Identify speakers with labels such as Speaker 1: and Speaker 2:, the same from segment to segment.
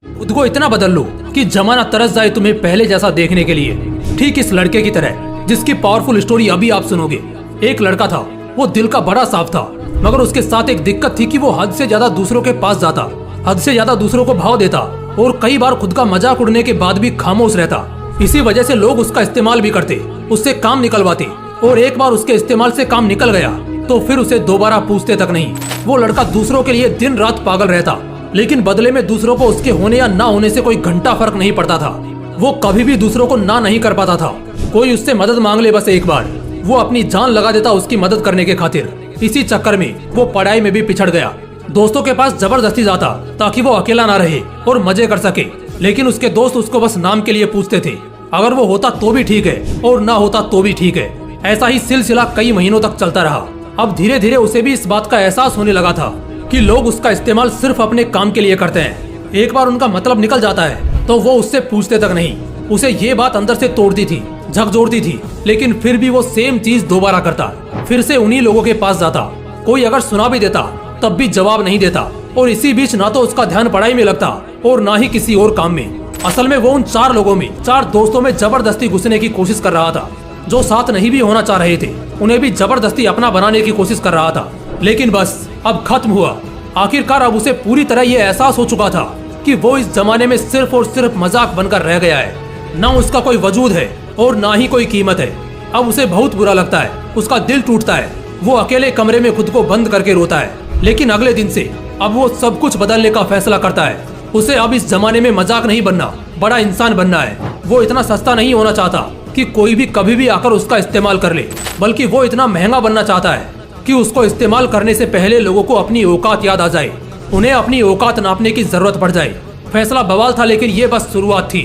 Speaker 1: खुद को इतना बदल लो कि जमाना तरस जाए तुम्हें पहले जैसा देखने के लिए। ठीक इस लड़के की तरह जिसकी पावरफुल स्टोरी अभी आप सुनोगे। एक लड़का था, वो दिल का बड़ा साफ था, मगर उसके साथ एक दिक्कत थी कि वो हद से ज्यादा दूसरों के पास जाता, हद से ज्यादा दूसरों को भाव देता और कई बार खुद का मजाक उड़ने के बाद भी खामोश रहता। इसी वजह से लोग उसका इस्तेमाल भी करते, उससे काम निकलवाते, और एक बार उसके इस्तेमाल से काम निकल गया तो फिर उसे दोबारा पूछते तक नहीं। वो लड़का दूसरों के लिए दिन रात पागल रहता, लेकिन बदले में दूसरों को उसके होने या ना होने से कोई घंटा फर्क नहीं पड़ता था। वो कभी भी दूसरों को ना नहीं कर पाता था। कोई उससे मदद मांग ले बस एक बार, वो अपनी जान लगा देता उसकी मदद करने के खातिर। इसी चक्कर में वो पढ़ाई में भी पिछड़ गया। दोस्तों के पास जबरदस्ती जाता ताकि वो अकेला ना रहे और मजे कर सके, लेकिन उसके दोस्त उसको बस नाम के लिए पूछते थे। अगर वो होता तो भी ठीक है और ना होता तो भी ठीक है। ऐसा ही सिलसिला कई महीनों तक चलता रहा। अब धीरे धीरे उसे भी इस बात का एहसास होने लगा था कि लोग उसका इस्तेमाल सिर्फ अपने काम के लिए करते हैं। एक बार उनका मतलब निकल जाता है तो वो उससे पूछते तक नहीं। उसे ये बात अंदर से तोड़ती थी, झकझोरती थी, लेकिन फिर भी वो सेम चीज दोबारा करता। फिर से उन्हीं लोगों के पास जाता। कोई अगर सुना भी देता तब भी जवाब नहीं देता, और इसी बीच ना तो उसका ध्यान पढ़ाई में लगता और ना ही किसी और काम में। असल में वो उन 4 लोगों में, 4 दोस्तों में जबरदस्ती घुसने की कोशिश कर रहा था। जो साथ नहीं भी होना चाह रहे थे उन्हें भी जबरदस्ती अपना बनाने की कोशिश कर रहा था। लेकिन बस अब खत्म हुआ। आखिरकार अब उसे पूरी तरह ये एहसास हो चुका था कि वो इस जमाने में सिर्फ और सिर्फ मजाक बनकर रह गया है। ना उसका कोई वजूद है और ना ही कोई कीमत है। अब उसे बहुत बुरा लगता है, उसका दिल टूटता है। वो अकेले कमरे में खुद को बंद करके रोता है। लेकिन अगले दिन से अब वो सब कुछ बदलने का फैसला करता है। उसे अब इस जमाने में मजाक नहीं बनना, बड़ा इंसान बनना है। वो इतना सस्ता नहीं होना चाहता कि कोई भी कभी भी आकर उसका इस्तेमाल कर ले, बल्कि वो इतना महंगा बनना चाहता है कि उसको इस्तेमाल करने से पहले लोगों को अपनी औकात याद आ जाए, उन्हें अपनी औकात नापने की जरूरत पड़ जाए। फैसला बवाल था, लेकिन ये बस शुरुआत थी।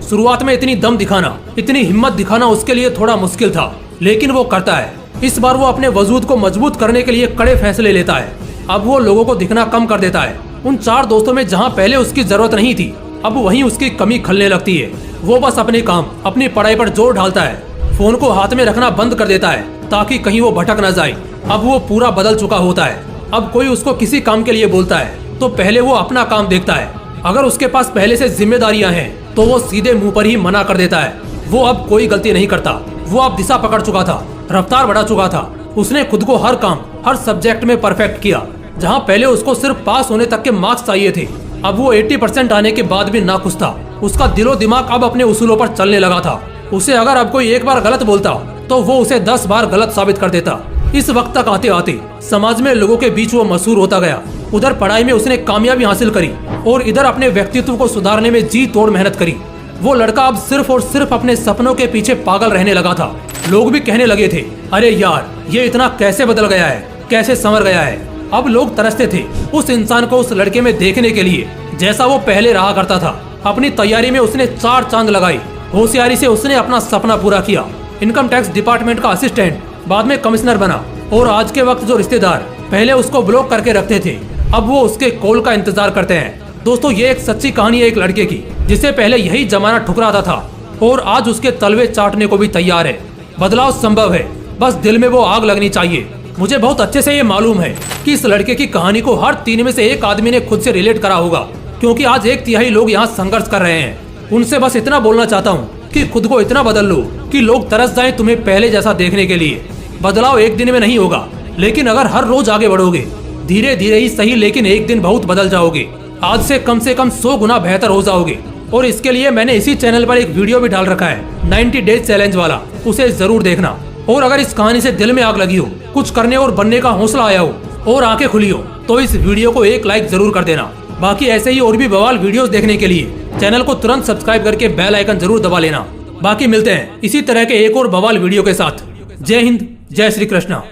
Speaker 1: शुरुआत में इतनी दम दिखाना, इतनी हिम्मत दिखाना उसके लिए थोड़ा मुश्किल था, लेकिन वो करता है। इस बार वो अपने वजूद को मजबूत करने के लिए कड़े फैसले लेता है। अब वो लोगों को दिखना कम कर देता है। उन 4 दोस्तों में जहाँ पहले उसकी जरूरत नहीं थी, अब वहीं उसकी कमी खलने लगती है। वो बस अपने काम, अपनी पढ़ाई पर जोर डालता है। फोन को हाथ में रखना बंद कर देता है ताकि कहीं वो भटक न जाए। अब वो पूरा बदल चुका होता है। अब कोई उसको किसी काम के लिए बोलता है तो पहले वो अपना काम देखता है। अगर उसके पास पहले से जिम्मेदारियां हैं तो वो सीधे मुंह पर ही मना कर देता है। वो अब कोई गलती नहीं करता। वो अब दिशा पकड़ चुका था, रफ्तार बढ़ा चुका था। उसने खुद को हर काम, हर सब्जेक्ट में परफेक्ट किया। जहाँ पहले उसको सिर्फ पास होने तक के मार्क्स चाहिए थे, अब वो 80% आने के बाद भी नाखुश था। उसका दिलो दिमाग अब अपने उसूलों पर चलने लगा था। उसे अगर अब कोई एक बार गलत बोलता तो वो उसे 10 बार गलत साबित कर देता। इस वक्त तक आते आते समाज में लोगों के बीच वो मशहूर होता गया। उधर पढ़ाई में उसने कामयाबी हासिल करी और इधर अपने व्यक्तित्व को सुधारने में जी तोड़ मेहनत करी। वो लड़का अब सिर्फ और सिर्फ अपने सपनों के पीछे पागल रहने लगा था। लोग भी कहने लगे थे, अरे यार ये इतना कैसे बदल गया है, कैसे संवर गया है। अब लोग तरसते थे उस इंसान को उस लड़के में देखने के लिए जैसा वो पहले रहा करता था। अपनी तैयारी में उसने 4 चांद लगाई। होशियारी से उसने अपना सपना पूरा किया। इनकम टैक्स डिपार्टमेंट का असिस्टेंट, बाद में कमिश्नर बना, और आज के वक्त जो रिश्तेदार पहले उसको ब्लॉक करके रखते थे अब वो उसके कॉल का इंतजार करते हैं। दोस्तों, ये एक सच्ची कहानी है एक लड़के की जिसे पहले यही जमाना ठुकराता था और आज उसके तलवे चाटने को भी तैयार है। बदलाव संभव है, बस दिल में वो आग लगनी चाहिए। मुझे बहुत अच्छे से ये मालूम है कि इस लड़के की कहानी को हर 3 में से 1 आदमी ने खुद से रिलेट करा होगा, क्योंकि आज 1/3 लोग यहाँ संघर्ष कर रहे हैं। उनसे बस इतना बोलना चाहता हूँ कि खुद को इतना बदल लो कि लोग तरस जाएं तुम्हें पहले जैसा देखने के लिए। बदलाव एक दिन में नहीं होगा, लेकिन अगर हर रोज आगे बढ़ोगे, धीरे धीरे ही सही, लेकिन एक दिन बहुत बदल जाओगे। आज से कम 100 गुना बेहतर हो जाओगे। और इसके लिए मैंने इसी चैनल पर एक वीडियो भी डाल रखा है 90 डेज चैलेंज वाला, उसे जरूर देखना। और अगर इस कहानी से दिल में आग लगी हो, कुछ करने और बनने का हौसला आया हो और आंखें खुली हो, तो इस वीडियो को एक लाइक जरूर कर देना। बाकी ऐसे ही और भी बवाल वीडियोस देखने के लिए चैनल को तुरंत सब्सक्राइब करके बेल आइकन जरूर दबा लेना। बाकी मिलते हैं इसी तरह के एक और बवाल वीडियो के साथ। जय हिंद, जय श्री कृष्णा।